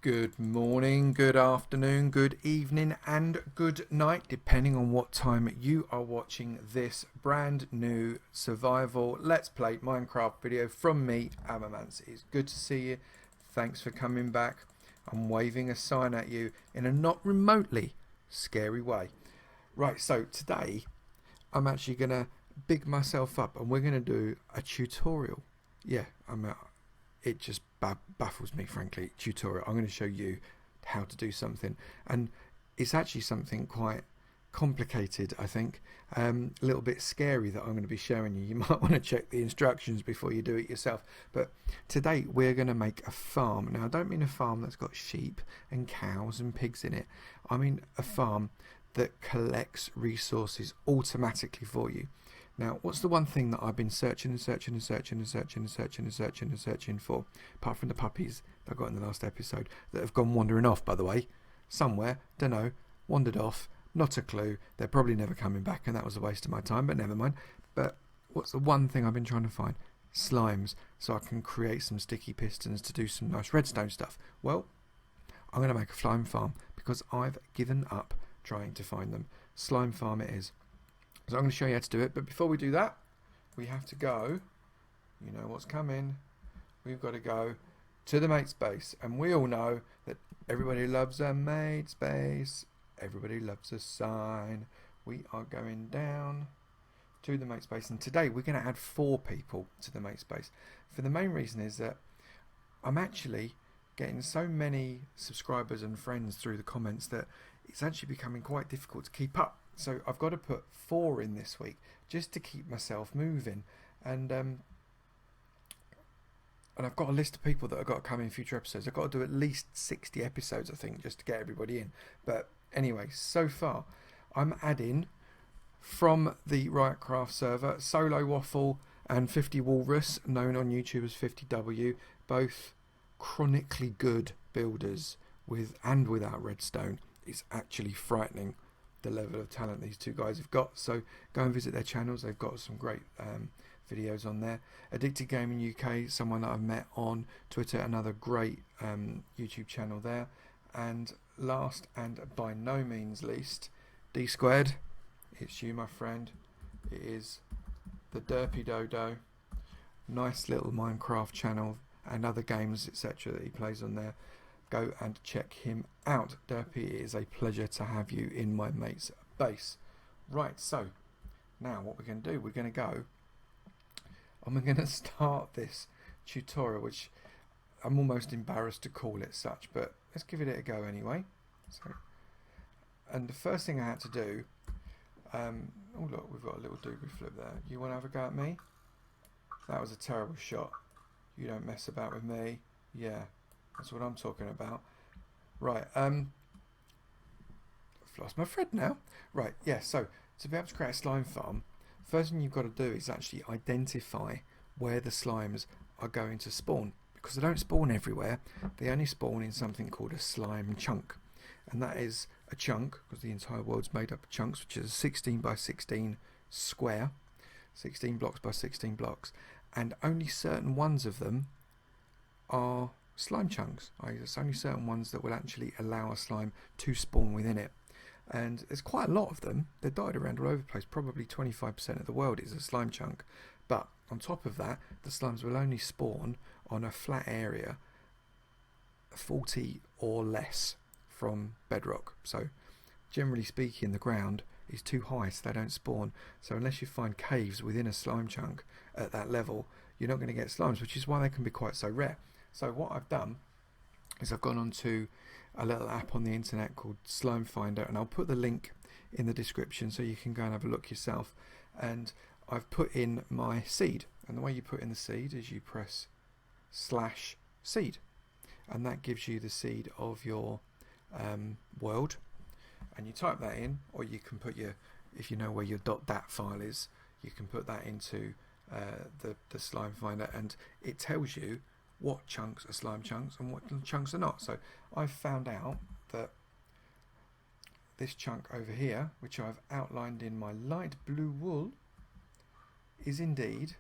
Good morning, good afternoon, good evening, and good night, depending on what time you are watching this brand new survival Let's Play Minecraft video from me, Avomance. It's good to see you. Thanks for coming back. I'm waving a sign at you in a not remotely scary way. Right, so today I'm actually going to big myself up and we're going to do a tutorial. Yeah, it just baffles me, frankly. Tutorial. I'm going to show you how to do something, and it's actually something quite complicated, I think, a little bit scary that I'm going to be showing you. You might want to check the instructions before you do it yourself. But today we're going to make a farm. Now I don't mean a farm that's got sheep and cows and pigs in it. I mean a farm that collects resources automatically for you. Now, what's the one thing that I've been searching for, apart from the puppies that I got in the last episode that have gone wandering off, by the way, somewhere, don't know, wandered off, not a clue. They're probably never coming back, and that was a waste of my time, but never mind. But what's the one thing I've been trying to find? Slimes, so I can create some sticky pistons to do some nice redstone stuff. Well, I'm going to make a slime farm because I've given up trying to find them. Slime farm it is. So I'm going to show you how to do it, but before we do that, we have to go, you know what's coming, we've got to go to the mate space, and we all know that everybody loves a mate space, everybody loves a sign. We are going down to the mate space, and today we're going to add 4 people to the mate space. For the main reason is that I'm actually getting so many subscribers and friends through the comments that it's actually becoming quite difficult to keep up. So I've got to put 4 in this week just to keep myself moving, and I've got a list of people that I've got to come in future episodes. I've got to do at least 60 episodes, I think, just to get everybody in. But anyway, so far I'm adding from the Riotcraft server Solo Waffle and 50 Walrus, known on YouTube as 50W, both chronically good builders with and without redstone. It's actually frightening the level of talent these 2 guys have got, so go and visit their channels. They've got some great videos on there. Addicted Gaming UK, someone that I've met on Twitter, another great YouTube channel there. And last and by no means least, D Squared, it's you, my friend. It is the Derpy Dodo, nice little Minecraft channel and other games etc that he plays on there. Go and check him out. Derpy, it is a pleasure to have you in my mate's base. Right, so now what we're going to do, we're going to go and we're going to start this tutorial, which I'm almost embarrassed to call it such, but let's give it a go anyway. So, and the first thing I had to do, oh look, we've got a little doobie flip there. You want to have a go at me? That was a terrible shot. You don't mess about with me. Yeah. That's what I'm talking about. Right, I've lost my thread now. Right, yeah, so to be able to create a slime farm, first thing you've got to do is actually identify where the slimes are going to spawn. Because they don't spawn everywhere, they only spawn in something called a slime chunk. And that is a chunk, because the entire world's made up of chunks, which is a 16 by 16 square, 16 blocks by 16 blocks. And only certain ones of them are slime chunks. There's only certain ones that will actually allow a slime to spawn within it, and there's quite a lot of them. They're dotted around all over the place. Probably 25% of the world is a slime chunk, but on top of that, the slimes will only spawn on a flat area 40 or less from bedrock. So generally speaking, the ground is too high, so they don't spawn. So unless you find caves within a slime chunk at that level, you're not going to get slimes, which is why they can be quite so rare. So what I've done is I've gone onto a little app on the internet called Slime Finder, and I'll put the link in the description so you can go and have a look yourself. And I've put in my seed, and the way you put in the seed is you press /seed, and that gives you the seed of your world, and you type that in, or you can put your, if you know where your .dat file is, you can put that into the Slime Finder, and it tells you what chunks are slime chunks and what chunks are not. So I've found out that this chunk over here, which I've outlined in my light blue wool, is indeed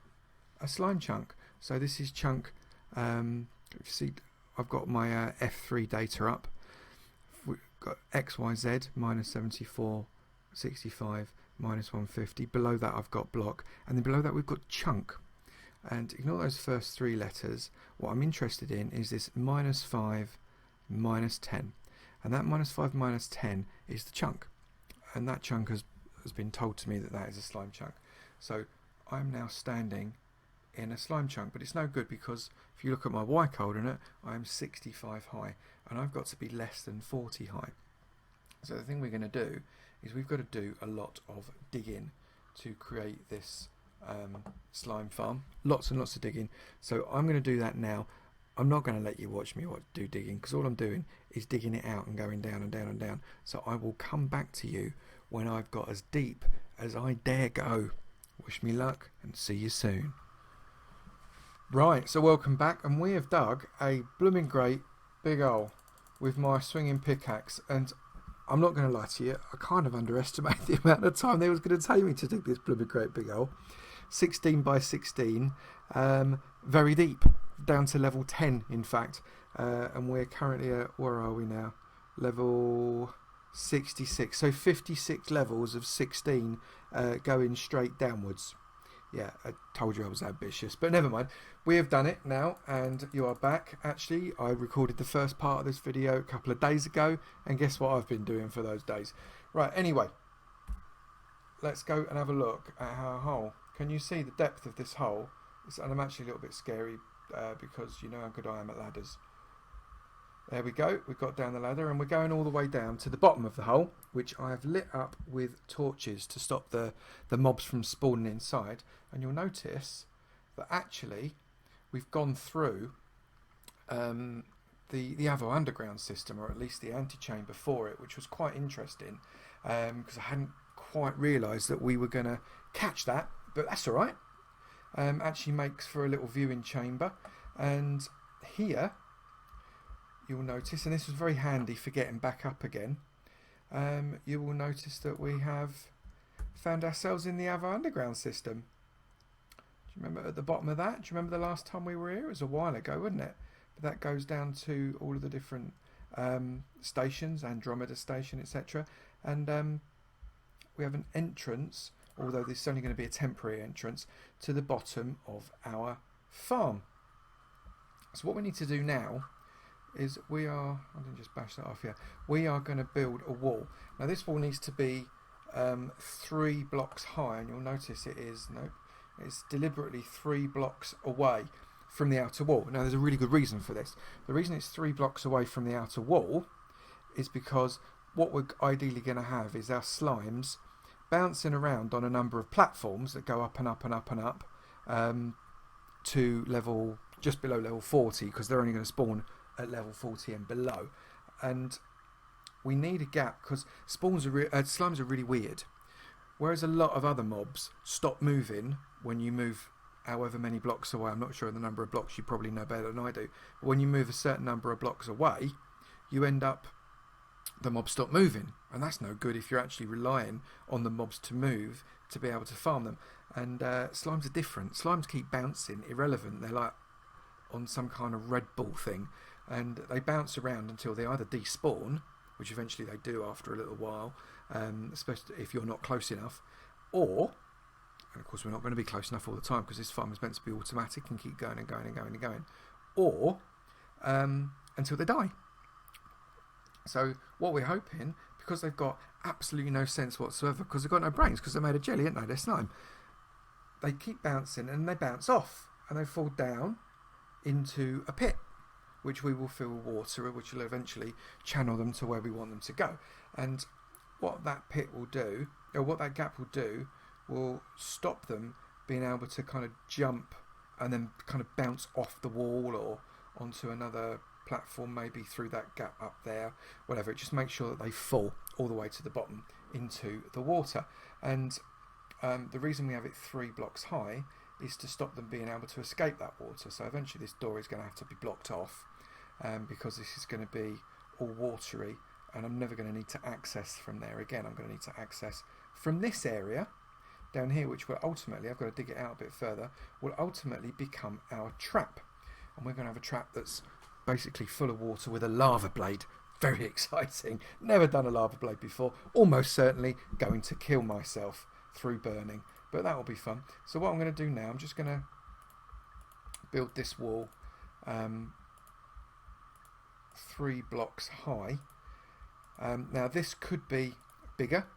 a slime chunk. So this is chunk, if you see I've got my F3 data up. We've got XYZ minus 74, 65, minus 150. Below that I've got block, and then below that we've got chunk. And ignore those first three letters. What I'm interested in is this minus 5, minus 10. And that minus 5, minus 10 is the chunk. And that chunk has been told to me that that is a slime chunk. So I'm now standing in a slime chunk, but it's no good because if you look at my Y coordinate, I'm 65 high, and I've got to be less than 40 high. So the thing we're going to do is we've got to do a lot of digging to create this slime farm. Lots and lots of digging. So I'm going to do that now. I'm not going to let you watch me do digging, because all I'm doing is digging it out and going down and down and down. So I will come back to you when I've got as deep as I dare go. Wish me luck and see you soon. Right, so welcome back, and we have dug a blooming great big hole with my swinging pickaxe, and I'm not going to lie to you, I kind of underestimated the amount of time they was going to take me to dig this blooming great big hole. 16 by 16, very deep, down to level 10 in fact, and we're currently at, where are we now, level 66, so 56 levels of 16 going straight downwards. Yeah, I told you I was ambitious, but never mind. We have done it now, and you are back. Actually, I recorded the first part of this video a couple of days ago, and guess what I've been doing for those days. Right, anyway, let's go and have a look at our hole. Can you see the depth of this hole? And I'm actually a little bit scary because you know how good I am at ladders. There we go, we've got down the ladder, and we're going all the way down to the bottom of the hole, which I have lit up with torches to stop the mobs from spawning inside. And you'll notice that actually we've gone through the Avo underground system, or at least the antechamber for it, which was quite interesting because I hadn't quite realised that we were going to catch that, but that's all right. Actually makes for a little viewing chamber, and here you will notice, and this was very handy for getting back up again, you will notice that we have found ourselves in the Avo underground system. Do you remember at the bottom of that? Do you remember the last time we were here? It was a while ago, wasn't it? But that goes down to all of the different stations, Andromeda Station, etc. And we have an entrance, although this is only going to be a temporary entrance, to the bottom of our farm. So what we need to do now is I didn't just bash that off here. We are going to build a wall. Now this wall needs to be 3 blocks high, and you'll notice it's deliberately 3 blocks away from the outer wall. Now there's a really good reason for this. The reason it's 3 blocks away from the outer wall is because what we're ideally going to have is our slimes bouncing around on a number of platforms that go up and up and up and up to level just below level 40, because they're only going to spawn at level 40 and below. And we need a gap because slimes are really weird. Whereas a lot of other mobs stop moving when you move however many blocks away. I'm not sure the number of blocks, you probably know better than I do. But when you move a certain number of blocks away, you end up, the mobs stop moving. And that's no good if you're actually relying on the mobs to move to be able to farm them. And slimes are different. Slimes keep bouncing, irrelevant. They're like on some kind of Red Bull thing. And they bounce around until they either despawn, which eventually they do after a little while, especially if you're not close enough, or, and of course we're not going to be close enough all the time because this farm is meant to be automatic and keep going and going and going and going, or until they die. So what we're hoping, because they've got absolutely no sense whatsoever, because they've got no brains, because they're made of jelly, aren't they? They're slime. They keep bouncing and they bounce off and they fall down into a pit, which we will fill with water, which will eventually channel them to where we want them to go. And what that pit will do, or what that gap will do, will stop them being able to kind of jump and then kind of bounce off the wall or onto another platform, maybe through that gap up there, whatever. It just makes sure that they fall all the way to the bottom into the water. And the reason we have it 3 blocks high is to stop them being able to escape that water. So eventually this door is going to have to be blocked off, because this is going to be all watery, and I'm never going to need to access from there again. I'm going to need to access from this area down here, which will ultimately, I've got to dig it out a bit further, will ultimately become our trap. And we're going to have a trap that's basically full of water with a lava blade. Very exciting. Never done a lava blade before. Almost certainly going to kill myself through burning. But that will be fun. So what I'm going to do now, I'm just going to build this wall 3 blocks high. Now this could be bigger.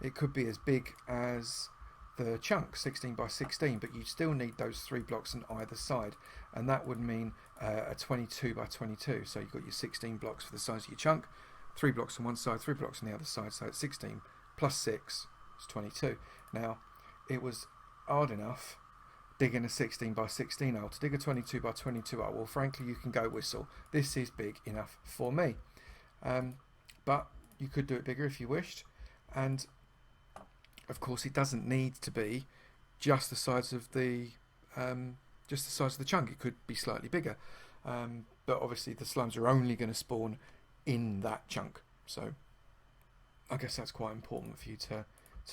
It could be as big as the chunk, 16 by 16, but you still need those 3 blocks on either side, and that would mean a 22 by 22. So you've got your 16 blocks for the size of your chunk, 3 blocks on one side, 3 blocks on the other side, so it's 16 plus 6 is 22. Now it was hard enough digging a 16 by 16 hole. To dig a 22 by 22 hole, well, frankly, you can go whistle. This is big enough for me, but you could do it bigger if you wished. And of course, it doesn't need to be just the size of the chunk. It could be slightly bigger, but obviously the slimes are only going to spawn in that chunk. So I guess that's quite important for you to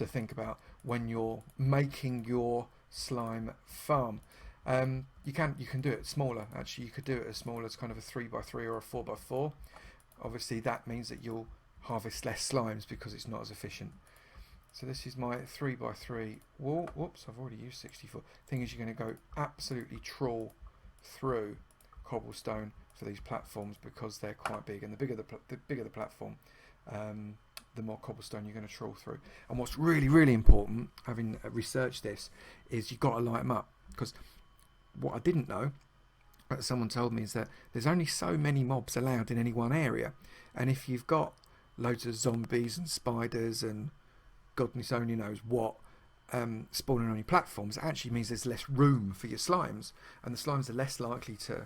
think about when you're making your slime farm. You can do it smaller. Actually, you could do it as small as kind of a 3 by 3 or a 4 by 4. Obviously, that means that you'll harvest less slimes because it's not as efficient. So this is my 3 by 3 wall. Whoops, I've already used 64. Thing is, you're going to go absolutely trawl through cobblestone for these platforms because they're quite big, and the bigger the platform, the more cobblestone you're going to trawl through. And what's really, really important, having researched this, is you've got to light them up. Because what I didn't know, that someone told me, is that there's only so many mobs allowed in any one area. And if you've got loads of zombies and spiders and goodness only knows what spawning on your platforms, it actually means there's less room for your slimes. And the slimes are less likely to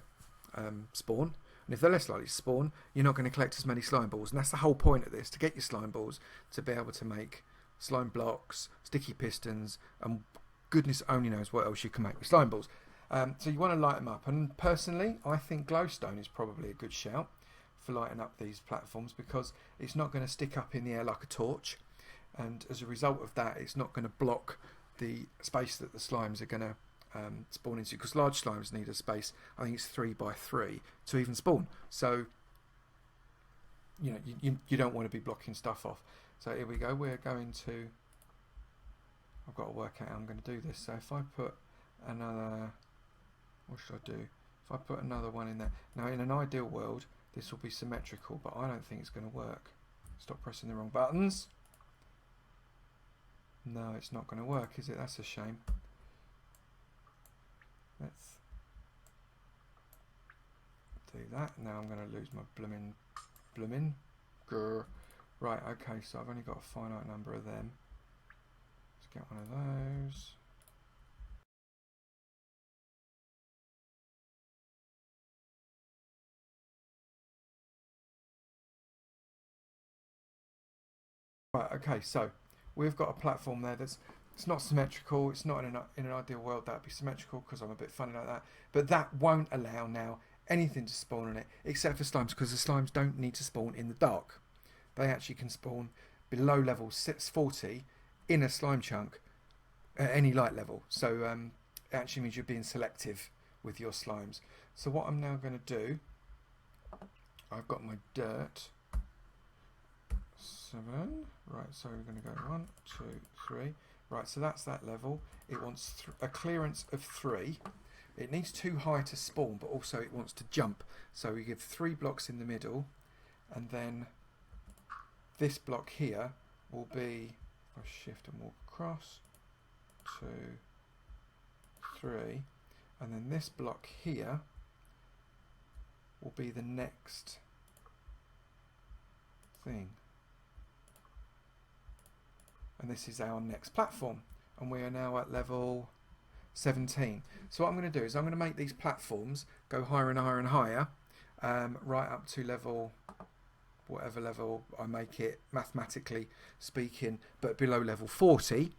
spawn. And if they're less likely to spawn, you're not going to collect as many slime balls. And that's the whole point of this, to get your slime balls, to be able to make slime blocks, sticky pistons, and goodness only knows what else you can make with slime balls. So you want to light them up. And personally, I think glowstone is probably a good shout for lighting up these platforms, because it's not going to stick up in the air like a torch. And as a result of that, it's not going to block the space that the slimes are going to spawn into, because large slimes need a space, I think it's 3 by 3 to even spawn. So you know, you don't want to be blocking stuff off. So here we go, we're going to, I've got to work out how I'm going to do this. So if I put another, what should I do? If I put another one in there, now in an ideal world this will be symmetrical, but I don't think it's going to work. Stop pressing the wrong buttons. No, it's not going to work, is it? That's a shame. Let's do that. Now I'm going to lose my bloomin' grr. Right, okay, so I've only got a finite number of them. Let's get one of those. Right, okay, so we've got a platform there that's, it's not symmetrical. It's not in an ideal world that would be symmetrical, because I'm a bit funny like that. But that won't allow now anything to spawn on it except for slimes, because the slimes don't need to spawn in the dark. They actually can spawn below level 640 in a slime chunk at any light level. So it actually means you're being selective with your slimes. So what I'm now going to do, I've got my dirt. 7. Right, so we're going to go 1, 2, 3. Right, so that's that level. It wants a clearance of 3. It needs too high to spawn, but also it wants to jump. So we give 3 blocks in the middle, and then this block here will be, I'll shift and walk across, 2, 3, and then this block here will be the next thing. And this is our next platform, and we are now at level 17. So what I'm going to do is I'm going to make these platforms go higher and higher and higher, right up to level, whatever level I make it mathematically speaking, but below level 40.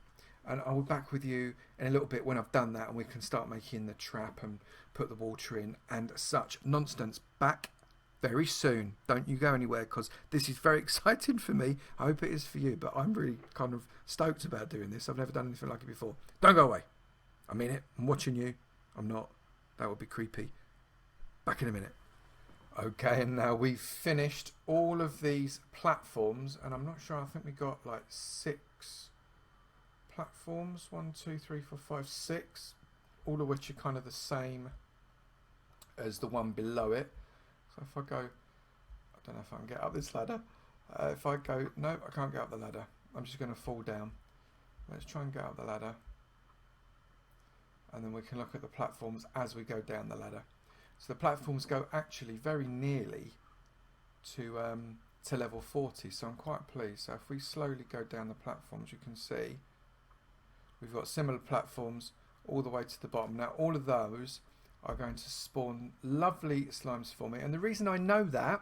And I'll be back with you in a little bit when I've done that, and we can start making the trap and put the water in and such nonsense. Back very soon. Don't you go anywhere, because this is very exciting for me. I hope it is for you, but I'm really kind of stoked about doing this. I've never done anything like it before. Don't go away. I mean it. I'm watching you. I'm not. That would be creepy. Back in a minute. Okay, and now we've finished all of these platforms, and I'm not sure, I think we got like 6 platforms. 1, 2, 3, 4, 5, 6, all of which are kind of the same as the one below it. So if I go, I don't know if I can get up this ladder. If I go, no, I can't get up the ladder. I'm just going to fall down. Let's try and get up the ladder. And then we can look at the platforms as we go down the ladder. So the platforms go actually very nearly to level 40, so I'm quite pleased. So if we slowly go down the platforms, you can see we've got similar platforms all the way to the bottom. Now all of those are going to spawn lovely slimes for me, and the reason I know that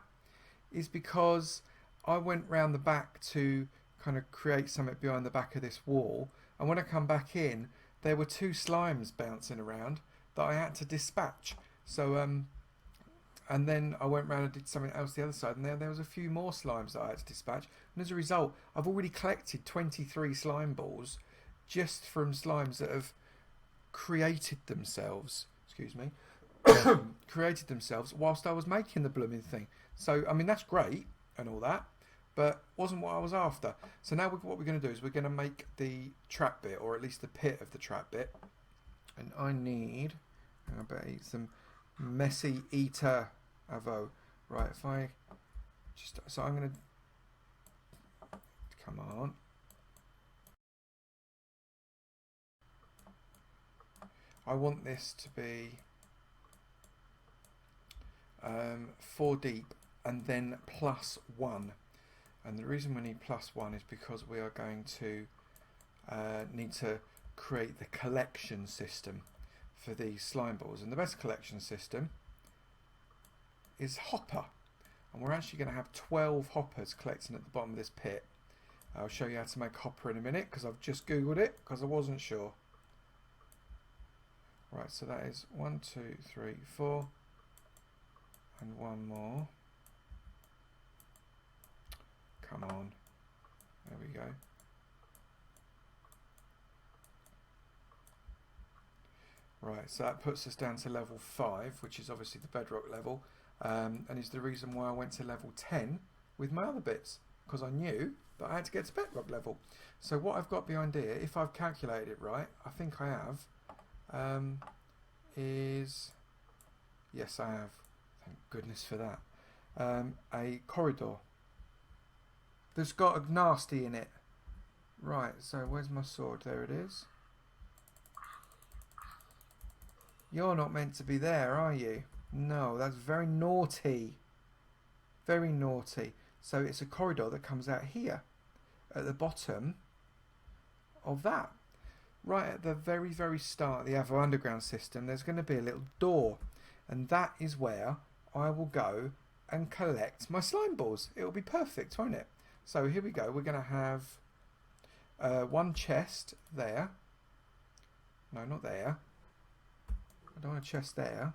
is because I went round the back to kind of create something behind the back of this wall, and when I come back in there were 2 slimes bouncing around that I had to dispatch. So and then I went round and did something else the other side, and there was a few more slimes that I had to dispatch, and as a result I've already collected 23 slime balls just from slimes that have created themselves, excuse me, created themselves whilst I was making the blooming thing. So I mean, that's great and all that, but wasn't what I was after. So now what we're going to do is we're going to make the trap bit, or at least the pit of the trap bit, and I better eat some messy eater avo. Right, if I just, so I'm going to, come on, I want this to be 4 deep and then +1, and the reason we need +1 is because we are going to need to create the collection system for these slime balls, and the best collection system is hopper, and we're actually going to have 12 hoppers collecting at the bottom of this pit. I'll show you how to make hopper in a minute because I've just googled it because I wasn't sure. Right, so that is 1, 2, 3, 4, and 1 more. Come on, there we go. Right, so that puts us down to level 5, which is obviously the bedrock level, and is the reason why I went to level 10 with my other bits, because I knew that I had to get to bedrock level. So what I've got behind here, if I've calculated it right, I think I have, is, yes I have, thank goodness for that, a corridor. There's got a nasty in it. Right, so where's my sword? There it is. You're not meant to be there, are you? No, that's very naughty. Very naughty. So it's a corridor that comes out here at the bottom of that. Right at the very, very start of the Avo underground system, there's going to be a little door, and that is where I will go and collect my slime balls. It'll be perfect, won't it? So here we go. We're going to have 1 chest there. No, not there. I don't want a chest there.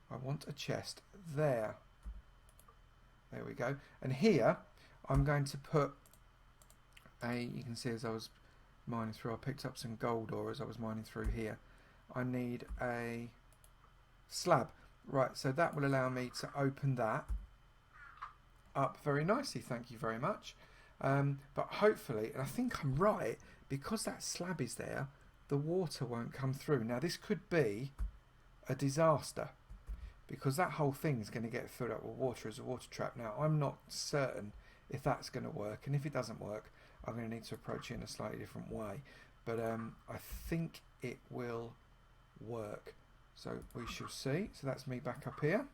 I want a chest there. There we go. And here I'm going to put you can see as I was mining through, I picked up some gold ore as I was mining through here. I need a slab. Right, so that will allow me to open that up very nicely, thank you very much. But hopefully, and I think I'm right, because that slab is there, the water won't come through. Now this could be a disaster, because that whole thing is going to get filled up with water as a water trap. Now I'm not certain if that's going to work, and if it doesn't work, I'm going to need to approach it in a slightly different way. But I think it will work. So we shall see. So that's me back up here.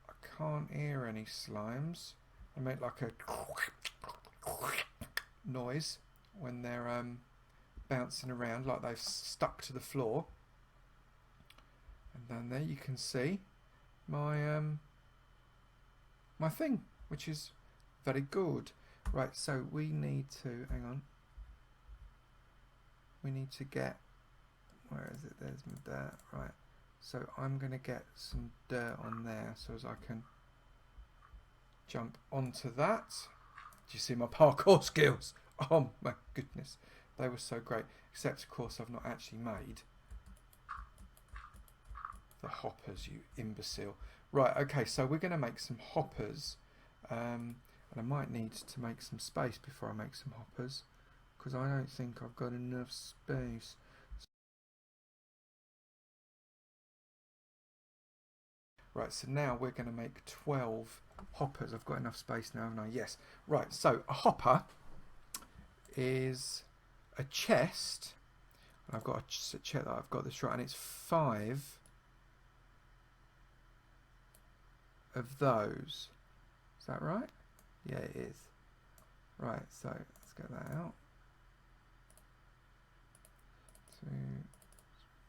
I can't hear any slimes. They make like a noise when they're bouncing around, like they've stuck to the floor. And then there you can see my my thing, which is very good. Right, so we need to, hang on, we need to get, where is it, there's my dirt, right, so I'm going to get some dirt on there so as I can jump onto that. Do you see my parkour skills? Oh my goodness, they were so great, except of course I've not actually made the hoppers, you imbecile. Right, okay, so we're going to make some hoppers. And I might need to make some space before I make some hoppers, because I don't think I've got enough space. Right, so now we're going to make 12 hoppers. I've got enough space now, haven't I? Yes. Right, so a hopper is a chest. And I've got to check that I've got this right, and it's 5 of those. Is that right? Yeah, it is. Right, so let's get that out.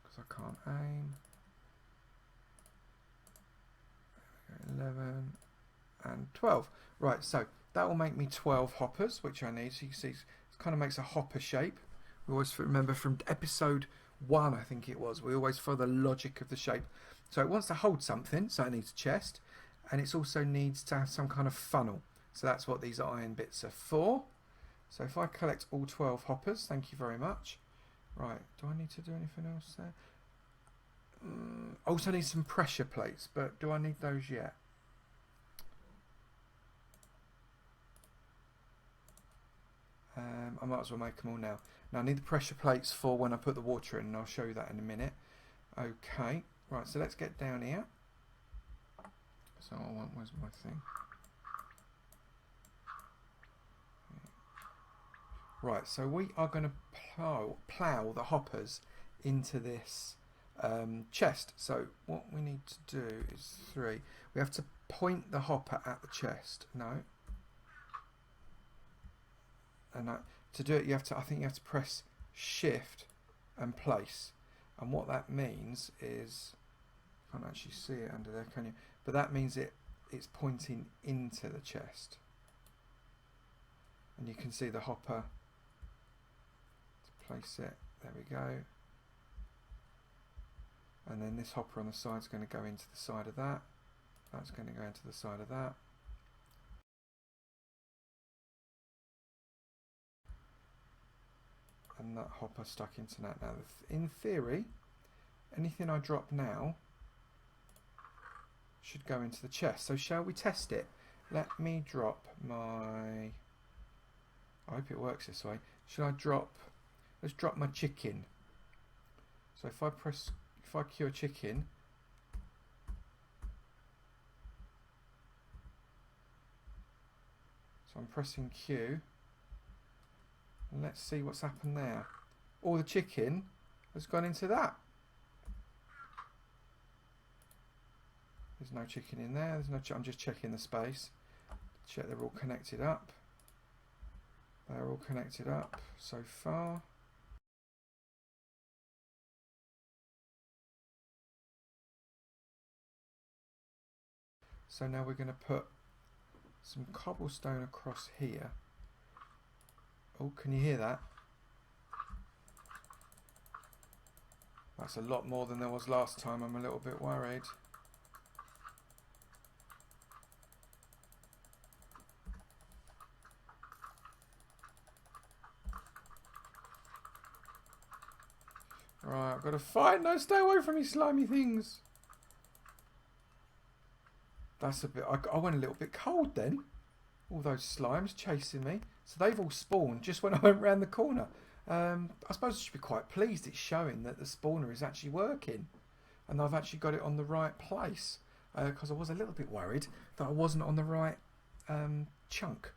Because I can't aim. 11 and 12. Right, so that will make me 12 hoppers, which I need. So you can see it kind of makes a hopper shape. We always remember from episode 1, I think it was, we always follow the logic of the shape. So it wants to hold something, so it needs a chest, and it also needs to have some kind of funnel. So that's what these iron bits are for. So if I collect all 12 hoppers, thank you very much. Right, do I need to do anything else there? Also need some pressure plates, but do I need those yet? I might as well make them all now. Now I need the pressure plates for when I put the water in, and I'll show you that in a minute. Okay, right, so let's get down here. So I want, where's my thing? Right, so we are going to plough the hoppers into this chest. So what we need to do is 3. We have to point the hopper at the chest. No. And to do it, you have to. I think you have to press Shift and place. And what that means is, I can't actually see it under there, can you? But that means it's pointing into the chest. And you can see the hopper. To place it, there we go. And then this hopper on the side is going to go into the side of that. That's going to go into the side of that. And that hopper stuck into that. Now, in theory, anything I drop now should go into the chest. So shall we test it? Let me drop my... I hope it works this way. Should I drop... Let's drop my chicken. So if I cure chicken, so I'm pressing Q, and let's see what's happened there. All the chicken has gone into that. There's no chicken in there. There's no. I'm just checking the space. Check they're all connected up. They're all connected up so far. So now we're going to put some cobblestone across here. Oh, can you hear that? That's a lot more than there was last time. I'm a little bit worried. Right, I've got to fight. No, stay away from me, slimy things. That's a bit... I went a little bit cold then. All those slimes chasing me. So they've all spawned just when I went round the corner. I suppose I should be quite pleased it's showing that the spawner is actually working. And I've actually got it on the right place. Because I was a little bit worried that I wasn't on the right chunk.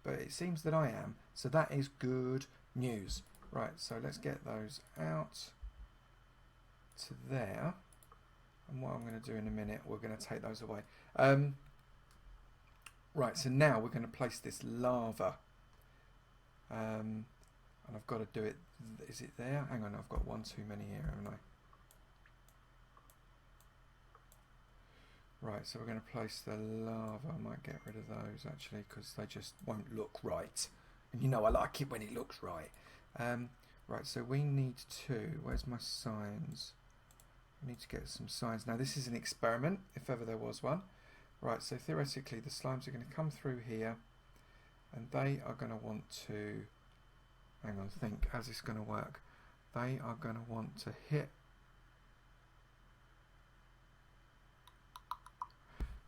But it seems that I am. So that is good news. Right, so let's get those out to there. And what I'm going to do in a minute, we're going to take those away. Right, so now we're going to place this lava. And I've got to do it. Is it there? Hang on, I've got one too many here, haven't I? Right, so we're going to place the lava. I might get rid of those actually because they just won't look right. And you know I like it when it looks right. Right, so we need to... Where's my signs? I need to get some signs. Now this is an experiment, if ever there was one. Right, so theoretically the slimes are going to come through here and they are going to want to... Hang on, think, how's this going to work? They are going to want to hit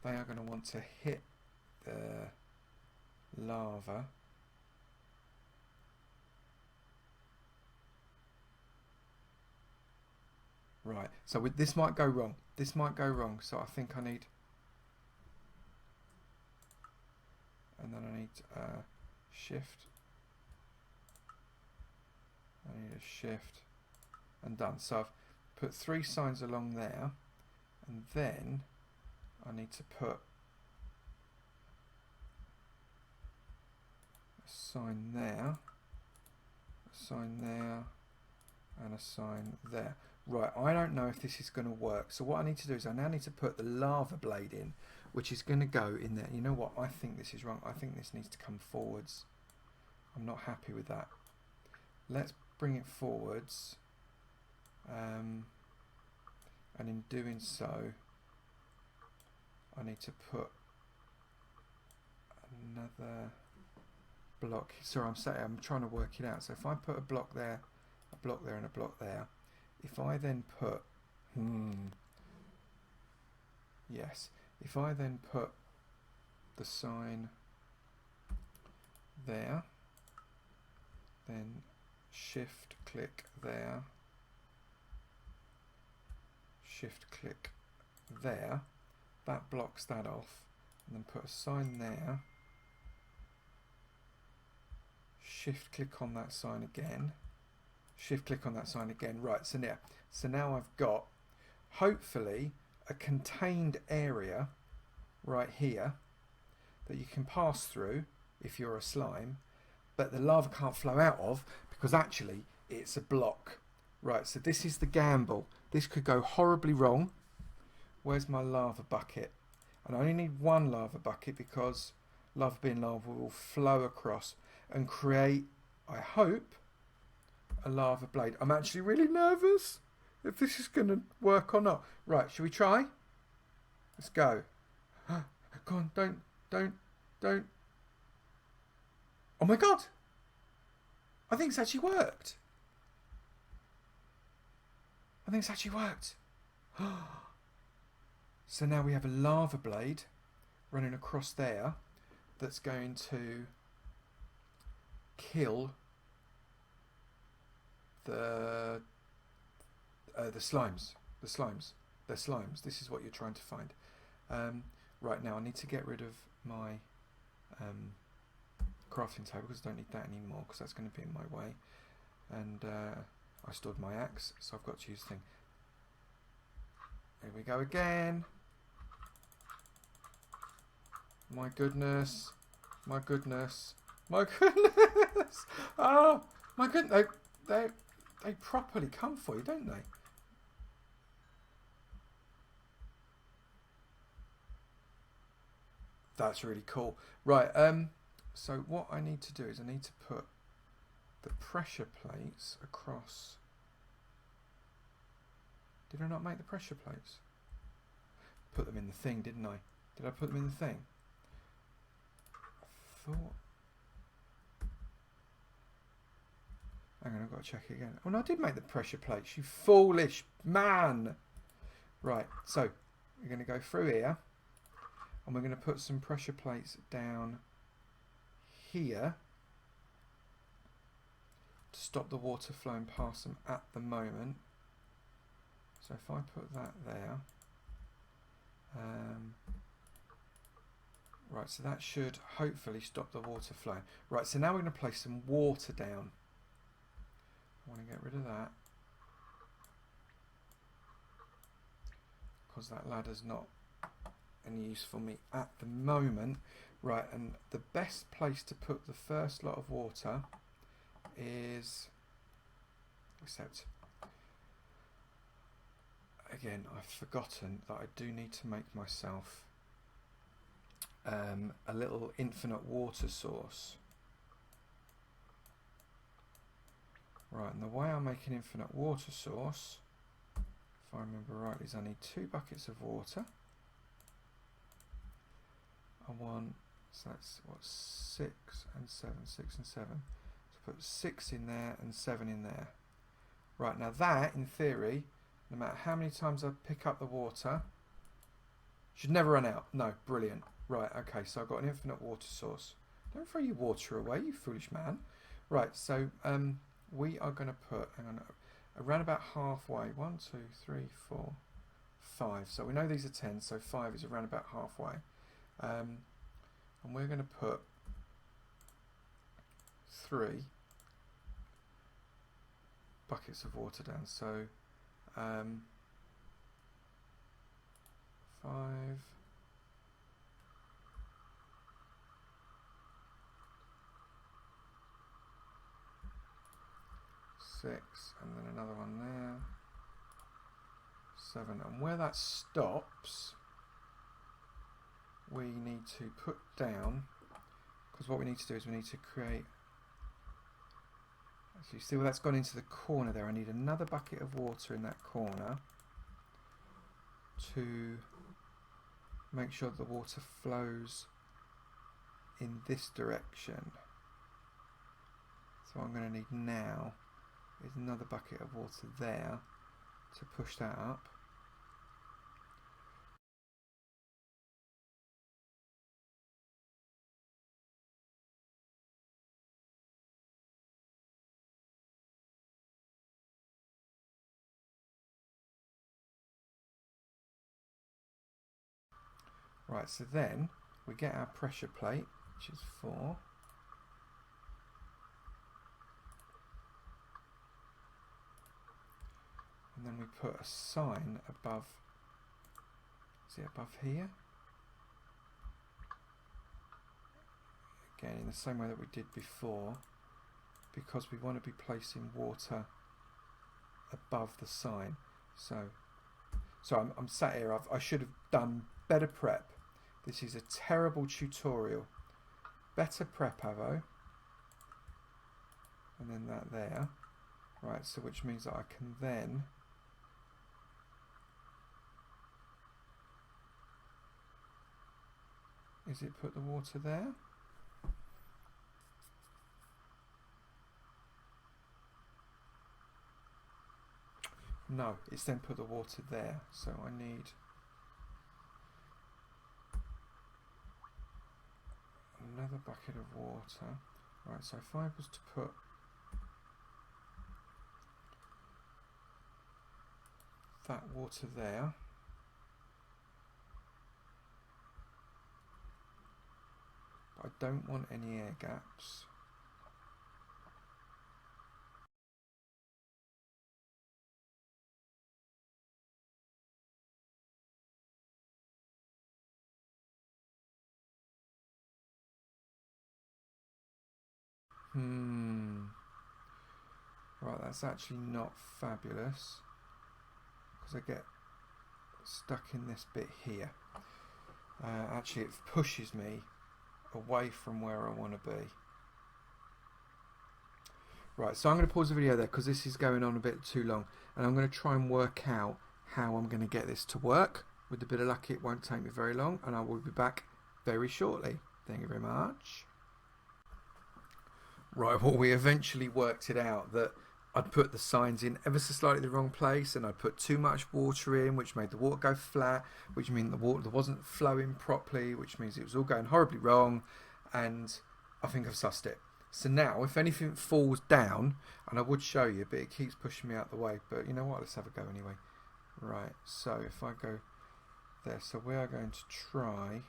they are going to want to hit the lava. Right, so this might go wrong. This might go wrong, so I think I need... And then I need shift. I need a shift. And done. So I've put 3 signs along there. And then I need to put a sign there. A sign there. And a sign there. Right, I don't know if this is going to work. So what I need to do is I now need to put the lava blade in, which is going to go in there. You know what? I think this is wrong. I think this needs to come forwards. I'm not happy with that. Let's bring it forwards. And in doing so, I need to put another block. Sorry, I'm trying to work it out. So if I put a block there, and a block there, if I then put, yes, if I then put the sign there, then shift click there, shift click there, that blocks that off, and then put a sign there, shift click on that sign again, shift click on that sign again. Right, so now I've got hopefully a contained area right here that you can pass through if you're a slime, but the lava can't flow out of because actually it's a block. Right, so this is the gamble. This could go horribly wrong. Where's my lava bucket? And I only need 1 lava bucket because lava being lava will flow across and create, I hope, a lava blade. I'm actually really nervous if this is going to work or not. Right, shall we try? Let's go. Go on, don't. Oh my god! I think it's actually worked. So now we have a lava blade running across there that's going to kill the slimes. They're slimes. This is what you're trying to find. Right, now I need to get rid of my crafting table because I don't need that anymore because that's going to be in my way. And I stored my axe, so I've got to use the thing. Here we go again. My goodness. My goodness. My goodness. Oh, my goodness. They properly come for you, don't they? That's really cool. Right, so what I need to do is I need to put the pressure plates across. Did I not make the pressure plates? Put them in the thing, didn't I? Did I put them in the thing? I thought... Hang on, I've got to check it again. Oh no, I did make the pressure plates, you foolish man! Right, so we're going to go through here and we're going to put some pressure plates down here to stop the water flowing past them at the moment. So if I put that there, right, so that should hopefully stop the water flowing. Right, so now we're going to place some water down. I want to get rid of that because that ladder's not any use for me at the moment. Right, and the best place to put the first lot of water is, except again I've forgotten that I do need to make myself a little infinite water source. Right, and the way I make an infinite water source, if I remember rightly, is I need 2 buckets of water. I want, so that's what, 6 and 7, 6 and 7. So put 6 in there and 7 in there. Right, now that, in theory, no matter how many times I pick up the water, Should never run out. No, brilliant. Right, okay, so I've got an infinite water source. Don't throw your water away, you foolish man. Right, so we are going to put, hang on, around about halfway. 1, 2, 3, 4, 5. So we know these are 10, so 5 is around about halfway. And we're going to put 3 buckets of water down. So 5, 6, and then another one there, 7. And where that stops, we need to put down, because what we need to do is we need to create, so you see where that's gone into the corner there. I need another bucket of water in that corner to make sure that the water flows in this direction. So what I'm going to need now is another bucket of water there to push that up. Right, so then we get our pressure plate, which is 4. And then we put a sign above, is it above here? Again, in the same way that we did before, because we want to be placing water above the sign. So I'm sat here, I should have done better prep. This is a terrible tutorial. Better prep, Avo. And then that there. Right, so which means that I can then is it put the water there? No, it's then put the water there. So I need another bucket of water. Right, so if I was to put that water there, but I don't want any air gaps. Right, that's actually not fabulous, because I get stuck in this bit here. Actually, it pushes me away from where I want to be. Right, so I'm going to pause the video there because this is going on a bit too long, and I'm going to try and work out how I'm going to get this to work. With a bit of luck, it won't take me very long, and I will be back very shortly. Thank you very much. Right, well, we eventually worked it out that I'd put the signs in ever so slightly the wrong place, and I'd put too much water in, which made the water go flat, which meant the water wasn't flowing properly, which means it was all going horribly wrong, and I think I've sussed it. So now, if anything falls down, and I would show you, but it keeps pushing me out the way, but you know what, let's have a go anyway. Right, so if I go there, so we are going to try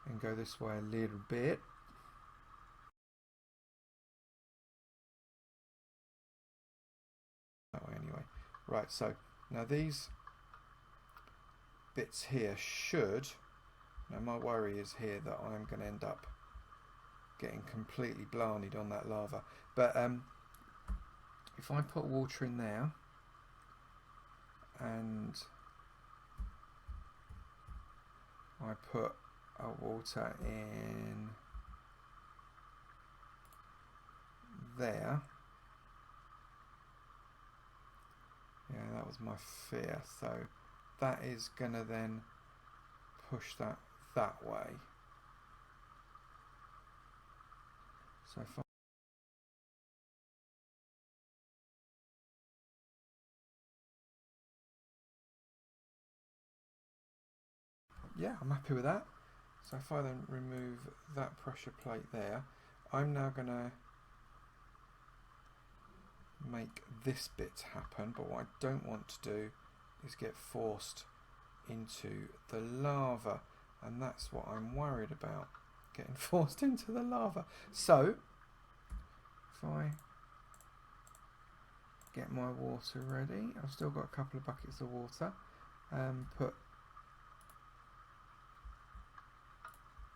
and go this way a little bit. That way anyway. Right, so now these bits here should, now my worry is here that I'm going to end up getting completely blarneyed on that lava, but if I put water in there and I put water in there, yeah, that was my fear, so that is going to then push that way. So if I yeah, I'm happy with that. So if I then remove that pressure plate there, I'm now going to make this bit happen, but what I don't want to do is get forced into the lava, and that's what I'm worried about, getting forced into the lava. So if I get my water ready, I've still got a couple of buckets of water, put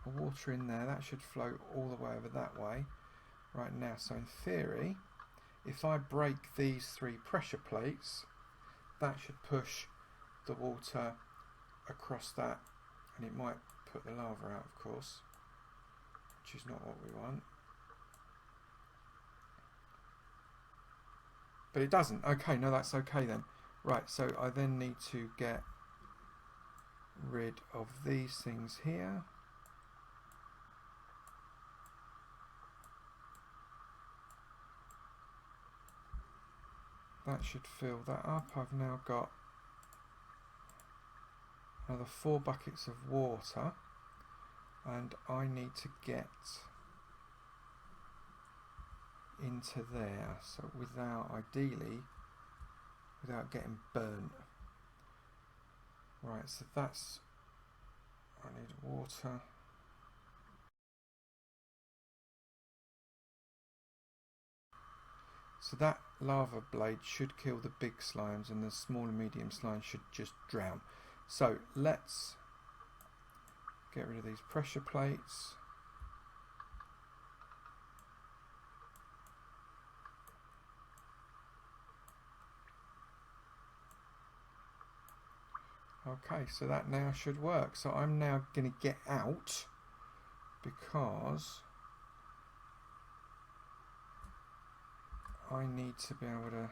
the water in there, that should float all the way over that way right now. So in theory, if I break these 3 pressure plates, that should push the water across that, and it might put the lava out, of course, which is not what we want. But it doesn't. Okay, no, that's okay then. Right, so I then need to get rid of these things here. That should fill that up. I've now got another 4 buckets of water, and I need to get into there, so ideally without getting burnt. Right, so that's, I need water. So that lava blade should kill the big slimes, and the small and medium slimes should just drown. So let's get rid of these pressure plates. Okay, so that now should work. So I'm now going to get out, because I need to be able to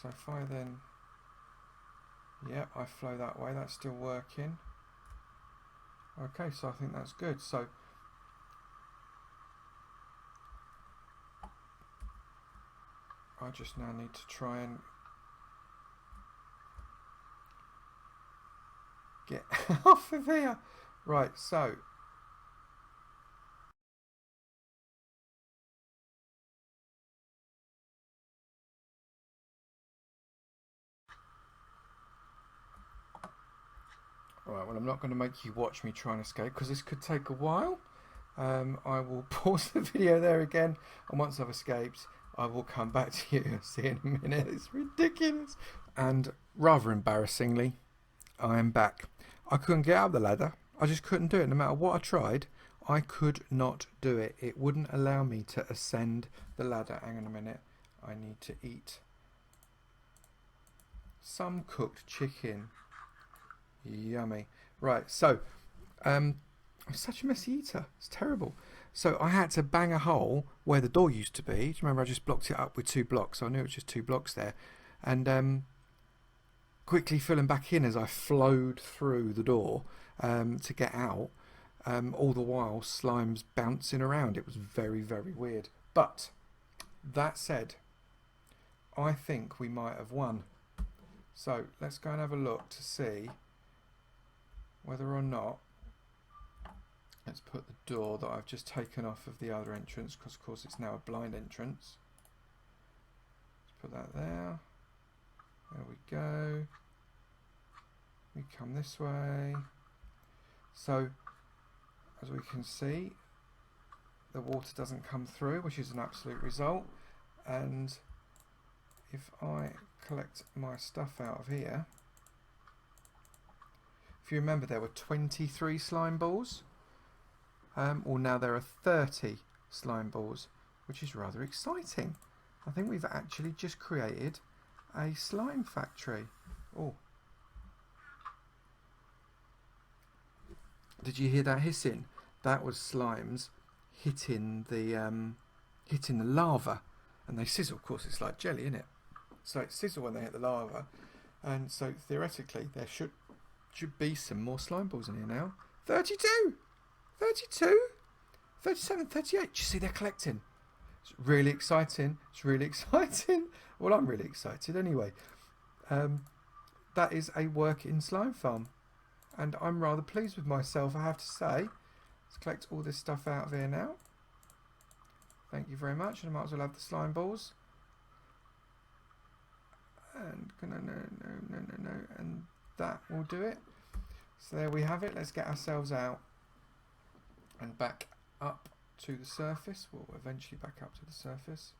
so if I then, yeah, I flow that way, that's still working. Okay, so I think that's good. So I just now need to try and get off of here. Right, so alright, well, I'm not going to make you watch me try and escape, because this could take a while. I will pause the video there again, and once I've escaped, I will come back to you. See you in a minute. It's ridiculous. And rather embarrassingly, I am back. I couldn't get up the ladder. I just couldn't do it. No matter what I tried, I could not do it. It wouldn't allow me to ascend the ladder. Hang on a minute. I need to eat some cooked chicken. Yummy. Right, so I'm such a messy eater. It's terrible. So I had to bang a hole where the door used to be. Do you remember I just blocked it up with 2 blocks? So I knew it was just 2 blocks there. And quickly filling back in as I flowed through the door to get out. All the while, slime's bouncing around. It was very, very weird. But that said, I think we might have won. So let's go and have a look to see whether or not. Let's put the door that I've just taken off of the other entrance, because of course it's now a blind entrance. Let's put that there. There we go. We come this way. So as we can see, the water doesn't come through, which is an absolute result. And if I collect my stuff out of here, if you remember, there were 23 slime balls. Well, now there are 30 slime balls, which is rather exciting. I think we've actually just created a slime factory. Oh, did you hear that hissing? That was slimes hitting the lava, and they sizzle. Of course, it's like jelly, isn't it? So it sizzle when they hit the lava, and so theoretically there should be some more slime balls in here now. 32, 32, 37, 38. Do you see they're collecting? It's really exciting. It's really exciting. Well, I'm really excited anyway. That is a working slime farm, and I'm rather pleased with myself, I have to say. Let's collect all this stuff out of here now. Thank you very much, and I might as well have the slime balls. And no, and that will do it. So there we have it. Let's get ourselves out and back up to the surface. We'll eventually back up to the surface.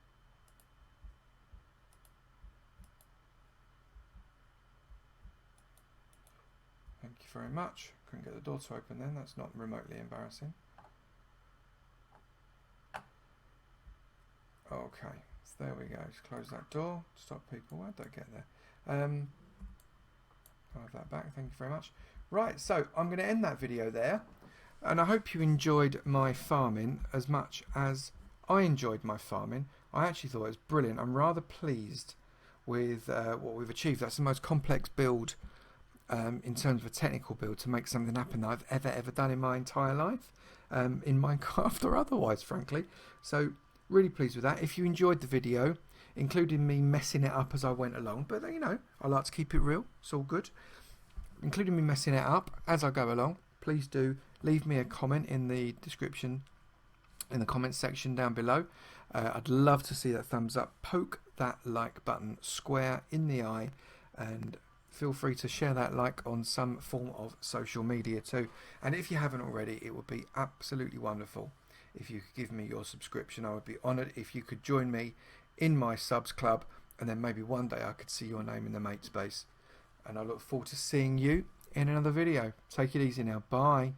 Thank you very much. Couldn't get the door to open then. That's not remotely embarrassing. Okay, so there we go. Just close that door. Stop people. Why did I get there? I'll have that back. Thank you very much. Right, so I'm going to end that video there. And I hope you enjoyed my farming as much as I enjoyed my farming. I actually thought it was brilliant. I'm rather pleased with what we've achieved. That's the most complex build in terms of a technical build to make something happen that I've ever done in my entire life, in Minecraft or otherwise, frankly. So really pleased with that. If you enjoyed the video, including me messing it up as I went along, but you know, I like to keep it real, it's all good, including me messing it up as I go along, please do leave me a comment in the description, in the comments section down below. I'd love to see that thumbs up. Poke that like button square in the eye, and feel free to share that like on some form of social media too. And if you haven't already, it would be absolutely wonderful if you could give me your subscription. I would be honoured if you could join me in my subs club, and then maybe one day I could see your name in the mate space. And I look forward to seeing you in another video. Take it easy now. Bye.